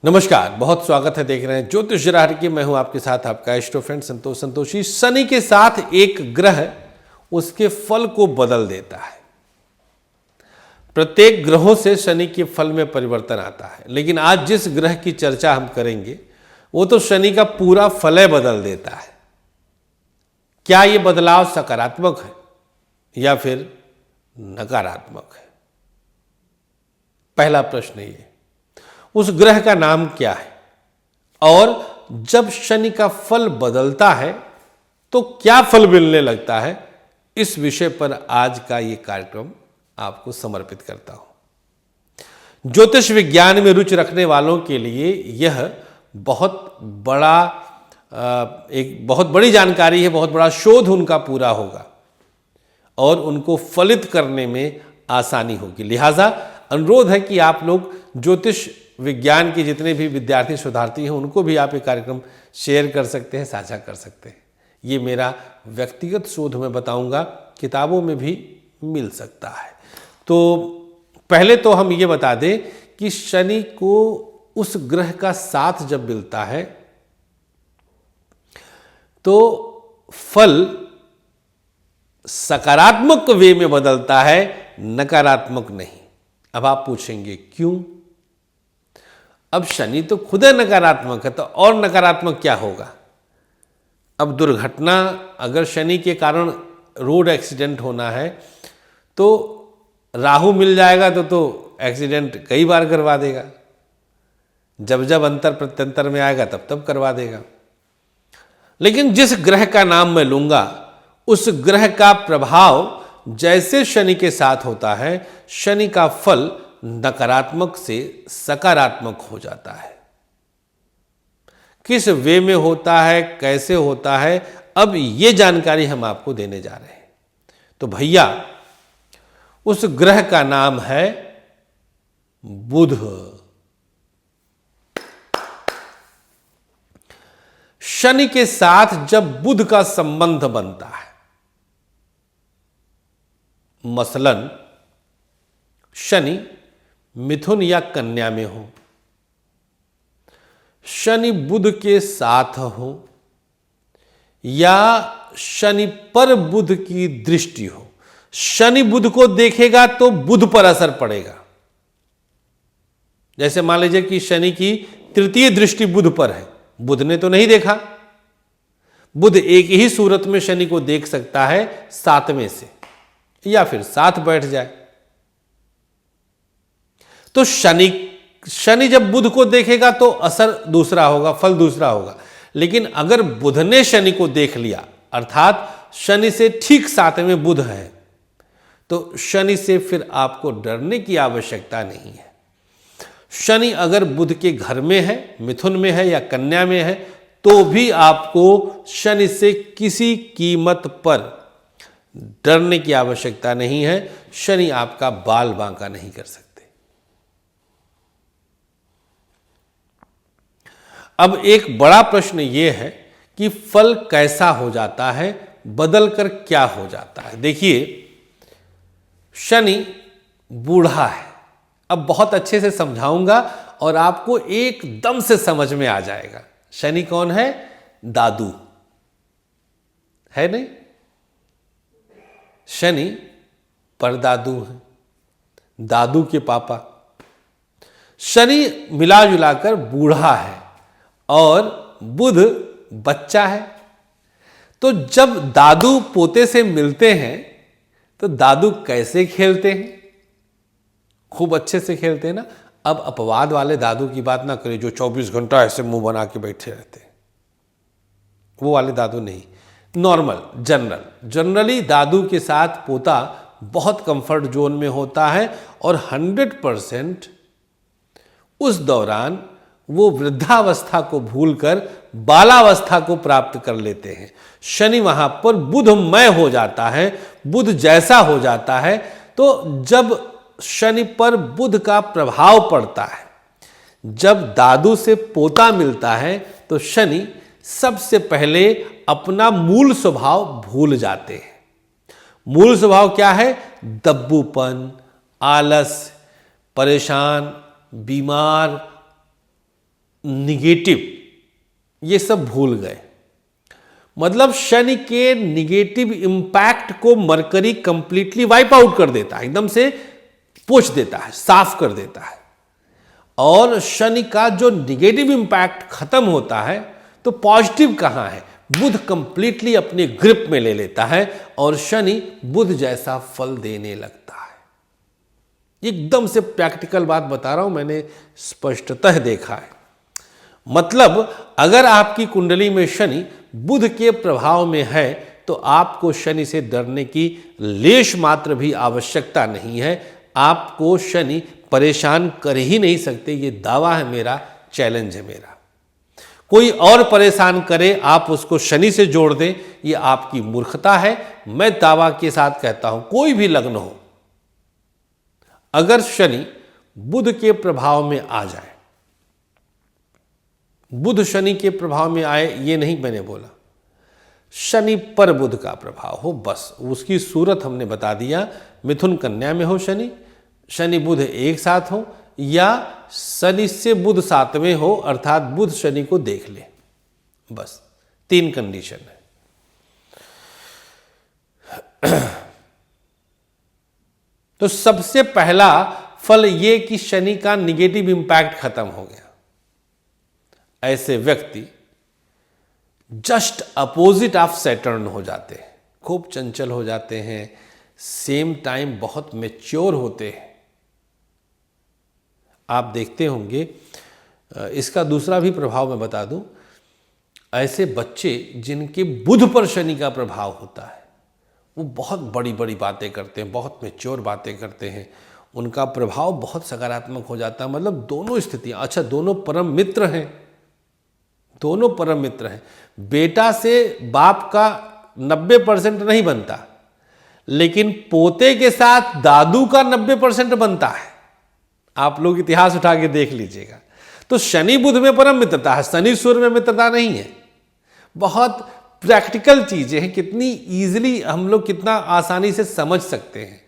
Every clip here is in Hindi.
नमस्कार, बहुत स्वागत है। देख रहे हैं ज्योतिष जराहरी की। मैं हूं आपके साथ आपका एस्ट्रो फ्रेंड संतोष संतोषी। शनि के साथ एक ग्रह उसके फल को बदल देता है। प्रत्येक ग्रहों से शनि के फल में परिवर्तन आता है, लेकिन आज जिस ग्रह की चर्चा हम करेंगे वो तो शनि का पूरा फलय बदल देता है। क्या ये बदलाव सकारात्मक है या फिर नकारात्मक है? पहला प्रश्न ये, उस ग्रह का नाम क्या है और जब शनि का फल बदलता है तो क्या फल मिलने लगता है? इस विषय पर आज का ये कार्यक्रम आपको समर्पित करता हूं। ज्योतिष विज्ञान में रुचि रखने वालों के लिए यह बहुत बड़ी जानकारी है, बहुत बड़ा शोध उनका पूरा होगा और उनको फलित करने में आसानी होगी। लिहाजा अनुरोध है कि आप लोग ज्योतिष विज्ञान के जितने भी विद्यार्थी शोधार्थी हैं उनको भी आप ये कार्यक्रम शेयर कर सकते हैं, साझा कर सकते हैं। ये मेरा व्यक्तिगत शोध में बताऊंगा, किताबों में भी मिल सकता है। तो पहले तो हम ये बता दें कि शनि को उस ग्रह का साथ जब मिलता है तो फल सकारात्मक वे में बदलता है, नकारात्मक नहीं। अब आप पूछेंगे क्यों? अब शनि तो खुद नकारात्मक है, तो और नकारात्मक क्या होगा? अब दुर्घटना, अगर शनि के कारण रोड एक्सीडेंट होना है तो राहु मिल जाएगा तो एक्सीडेंट कई बार करवा देगा। जब जब अंतर प्रत्यंतर में आएगा तब तब करवा देगा। लेकिन जिस ग्रह का नाम मैं लूंगा उस ग्रह का प्रभाव जैसे शनि के साथ होता है, शनि का फल नकारात्मक से सकारात्मक हो जाता है। किस वे में होता है, कैसे होता है, अब ये जानकारी हम आपको देने जा रहे हैं। तो भैया, उस ग्रह का नाम है बुध। शनि के साथ जब बुध का संबंध बनता है, मसलन शनि मिथुन या कन्या में हो, शनि बुध के साथ हो या शनि पर बुध की दृष्टि हो, शनि बुध को देखेगा तो बुध पर असर पड़ेगा। जैसे मान लीजिए कि शनि की तृतीय दृष्टि बुध पर है, बुध ने तो नहीं देखा। बुध एक ही सूरत में शनि को देख सकता है, सातवें से, या फिर साथ बैठ जाए। तो शनि जब बुध को देखेगा तो असर दूसरा होगा, फल दूसरा होगा। लेकिन अगर बुध ने शनि को देख लिया, अर्थात शनि से ठीक साथ में बुध है, तो शनि से फिर आपको डरने की आवश्यकता नहीं है। शनि अगर बुध के घर में है, मिथुन में है या कन्या में है, तो भी आपको शनि से किसी कीमत पर डरने की आवश्यकता नहीं है। शनि आपका बाल बांका नहीं कर सकते। अब एक बड़ा प्रश्न यह है कि फल कैसा हो जाता है, बदल कर क्या हो जाता है। देखिए, शनि बूढ़ा है। अब बहुत अच्छे से समझाऊंगा और आपको एकदम से समझ में आ जाएगा। शनि कौन है? दादू है, नहीं? शनि परदादू है, दादू के पापा। शनि मिला जुलाकर बूढ़ा है और बुध बच्चा है। तो जब दादू पोते से मिलते हैं तो दादू कैसे खेलते हैं? खूब अच्छे से खेलते हैं ना। अब अपवाद वाले दादू की बात ना करें जो 24 घंटा ऐसे मुंह बना के बैठे रहते हैं, वो वाले दादू नहीं। नॉर्मल, जनरली दादू के साथ पोता बहुत कंफर्ट जोन में होता है और 100% उस दौरान वो वृद्धावस्था को भूलकर बालावस्था को प्राप्त कर लेते हैं। शनि वहां पर बुधमय हो जाता है, बुध जैसा हो जाता है। तो जब शनि पर बुध का प्रभाव पड़ता है, जब दादू से पोता मिलता है, तो शनि सबसे पहले अपना मूल स्वभाव भूल जाते हैं। मूल स्वभाव क्या है? दब्बूपन, आलस, परेशान, बीमार, निगेटिव, ये सब भूल गए। मतलब शनि के निगेटिव इंपैक्ट को मरकरी कंप्लीटली वाइप आउट कर देता है, एकदम से पोंछ देता है, साफ कर देता है। और शनि का जो निगेटिव इंपैक्ट खत्म होता है तो पॉजिटिव कहां है? बुध कंप्लीटली अपने ग्रिप में ले लेता है और शनि बुध जैसा फल देने लगता है। एकदम से प्रैक्टिकल बात बता रहा हूं, मैंने स्पष्टतः देखा है। मतलब अगर आपकी कुंडली में शनि बुध के प्रभाव में है तो आपको शनि से डरने की लेश मात्र भी आवश्यकता नहीं है। आपको शनि परेशान कर ही नहीं सकते, ये दावा है मेरा, चैलेंज है मेरा। कोई और परेशान करे, आप उसको शनि से जोड़ दें, ये आपकी मूर्खता है। मैं दावा के साथ कहता हूं, कोई भी लग्न हो, अगर शनि बुध के प्रभाव में आ जाए, बुध शनि के प्रभाव में आए, ये नहीं मैंने बोला, शनि पर बुध का प्रभाव हो, बस उसकी सूरत हमने बता दिया। मिथुन कन्या में हो शनि, शनि बुध एक साथ हो, या शनि से बुध सातवें हो, अर्थात बुध शनि को देख ले, बस 3 कंडीशन है। तो सबसे पहला फल ये कि शनि का निगेटिव इंपैक्ट खत्म हो गया। ऐसे व्यक्ति जस्ट अपोजिट ऑफ सैटर्न हो जाते हैं, खूब चंचल हो जाते हैं, सेम टाइम बहुत मैच्योर होते हैं। आप देखते होंगे, इसका दूसरा भी प्रभाव मैं बता दूं, ऐसे बच्चे जिनके बुध पर शनि का प्रभाव होता है वो बहुत बड़ी बड़ी बातें करते हैं, बहुत मैच्योर बातें करते हैं, उनका प्रभाव बहुत सकारात्मक हो जाता है। मतलब दोनों स्थितियां, अच्छा दोनों परम मित्र हैं, दोनों परम मित्र हैं। बेटा से बाप का 90% नहीं बनता, लेकिन पोते के साथ दादू का 90% बनता है। आप लोग इतिहास उठा के देख लीजिएगा। तो शनि बुध में परम मित्रता है, शनि सूर्य में मित्रता नहीं है। बहुत प्रैक्टिकल चीजें हैं, कितनी इजीली हम लोग कितना आसानी से समझ सकते हैं,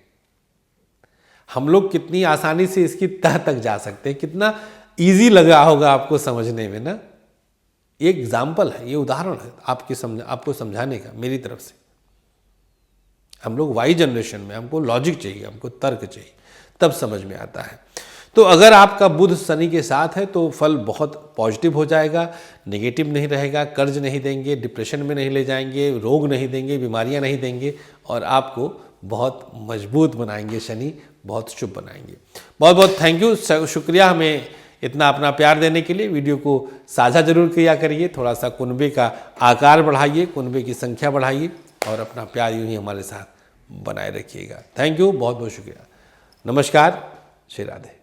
हम लोग कितनी आसानी से इसकी तह तक जा सकते हैं। कितना इजी लगा होगा आपको समझने में ना। एक एग्जाम्पल है, ये उदाहरण है आपको समझाने का मेरी तरफ से। हम लोग वाई जनरेशन में, हमको लॉजिक चाहिए, हमको तर्क चाहिए, तब समझ में आता है। तो अगर आपका बुध शनि के साथ है तो फल बहुत पॉजिटिव हो जाएगा, नेगेटिव नहीं रहेगा, कर्ज नहीं देंगे, डिप्रेशन में नहीं ले जाएंगे, रोग नहीं देंगे, बीमारियां नहीं देंगे, और आपको बहुत मजबूत बनाएंगे शनि, बहुत शुभ बनाएंगे। बहुत बहुत थैंक यू, शुक्रिया हमें इतना अपना प्यार देने के लिए। वीडियो को साझा जरूर किया करिए, थोड़ा सा कुनबे का आकार बढ़ाइए, कुनबे की संख्या बढ़ाइए, और अपना प्यार यूं ही हमारे साथ बनाए रखिएगा। थैंक यू, बहुत बहुत शुक्रिया। नमस्कार, श्री राधे।